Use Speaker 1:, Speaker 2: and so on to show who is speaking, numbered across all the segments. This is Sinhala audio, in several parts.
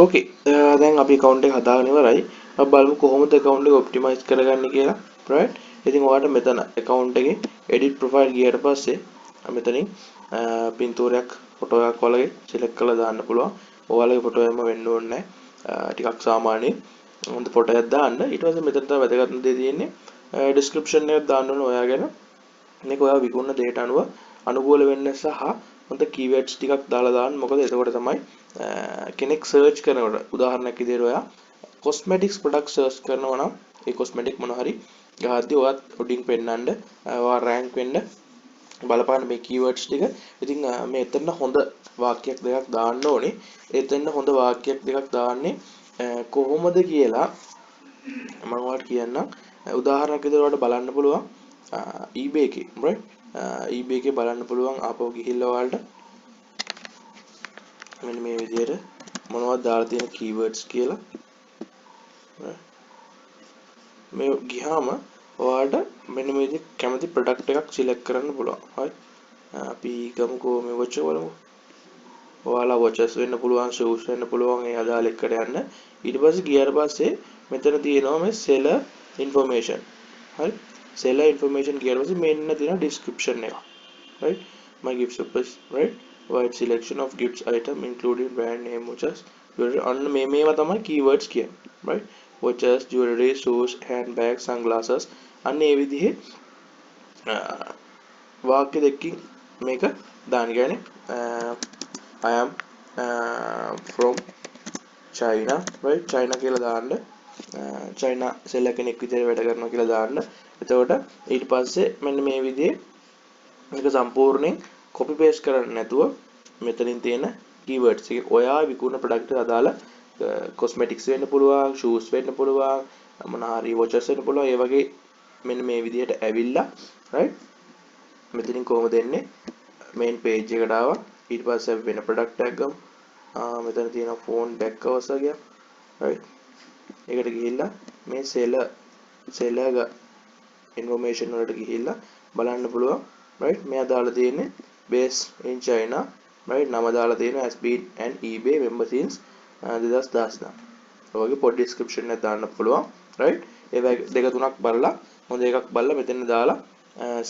Speaker 1: ඕකේ දැන් අපි account එක හදාගෙන ඉවරයි. අපි බලමු කොහොමද account එක optimize කරගන්නේ කියලා. right. ඉතින් ඔයාලට මෙතන account එකේ edit profile ගියට පස්සේ මෙතනින් පින්තූරයක් ෆොටෝ එකක් වලගේ select කරලා දාන්න පුළුවන්. ඔයාලගේ ෆොටෝ එකම වෙන්න ඕනේ නැහැ. ටිකක් සාමාන්‍ය හොඳ ෆොටෝ එකක් දාන්න. ඊට පස්සේ මෙතන තමයි වැදගත් දේ තියෙන්නේ. description එකක් දාන්න ඕනේ ඔයා ගැන. මේක ඔයා විකුණන දෙයට අනුව අනුකූල වෙන්න සහ හොඳ keywords ටිකක් දාලා දාන්න. මොකද එතකොට තමයි කෙනෙක් සර්ච් කරනකොට උදාහරණයක් විදිහට ඔයා cosmetics product search කරනවා නම් ඒ cosmetic මොන හරි ගහද්දී ඔයත් උඩින් පෙන්නන්න ඔයා rank වෙන්න බලපාන මේ keywords ටික. ඉතින් මේ එතන හොඳ වාක්‍යයක් දෙකක් දාන්න ඕනේ. එතන හොඳ වාක්‍යයක් දෙකක් දාන්නේ කොහොමද කියලා මම ඔයාලට කියන්නම්. උදාහරණයක් විදිහට ඔයාලට බලන්න පුළුවන් eBay එකේ right eBay එකේ බලන්න පුළුවන් ආපහු ගිහිල්ලා ඔයාලට මෙන්න මේ විදිහට මොනවද දාලා තියෙන keywords කියලා මේ ගියාම ඔයාලට මෙන්න මේ විදිහට කැමති product එකක් select කරන්න පුළුවන්. හරි. අපි ගමුකෝ මේ watch එක බලමු. ඔයාලා watches වෙන්න පුළුවන්, shoes වෙන්න පුළුවන් ඒ අදාළ එකට යන්න. ඊට පස්සේ ගියාට පස්සේ මෙතන තියෙනවා මේ seller information. හරි. seller information ගියාට පස්සේ මෙන්න තියෙන description එක. right. My gift surprise right. Wide selection of gifts item including brand name watches jewelry අන්න මේවා තමයි keywords කියන්නේ. right. watches jewelry shoes handbags sunglasses අන්න ඒ විදිහේ වාක්‍ය දෙකකින් මේක දාන්න කියන්නේ I am from China right China කියලා දාන්න China seller කෙනෙක් විදිහට වැඩ කරනවා කියලා දාන්න. එතකොට ඊට පස්සේ මෙන්න මේ විදිහේ මේක සම්පූර්ණයෙන් copy paste කරන්න නැතුව මෙතනින් තියෙන keywords එක ඔයා විකුණන product එකට අදාළ cosmetics වෙන්න පුළුවන් shoes වෙන්න පුළුවන් මොන හරි watches වෙන්න පුළුවන් ඒ වගේ මෙන්න මේ විදිහට ඇවිල්ලා right මෙතනින් කොහොමද එන්නේ main page එකට ආවා ඊට පස්සේ වෙන product එකක් ගමු මෙතන තියෙන phone back covers වගේ right ඒකට ගිහිල්ලා මේ seller information වලට ගිහිල්ලා බලන්න පුළුවන් right මෙයා දාලා තියෙන්නේ based in China right නම දාලා තියෙනවා has been an eBay member since 2019 ඔයගේ පොඩි description එකක් දාන්න පුළුවන් right ඒ දෙක තුනක් බලලා හොඳ එකක් බලලා මෙතන දාලා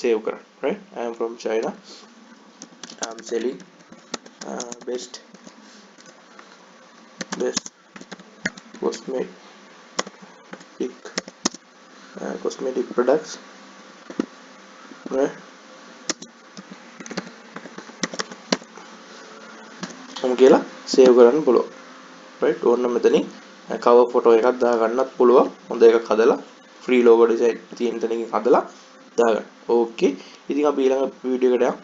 Speaker 1: save කරන්න right I am from China I am selling best cosmetic products right කියලා save කරන්න පුළුවන් right ඕන්න මෙතනින් cover photo එකක් දාගන්නත් පුළුවන් හොඳ එකක් හදලා free logo design තියෙන තැනකින් හදලා දාගන්න. okay ඉතින් අපි ඊළඟ වීඩියෝ එකට යමු.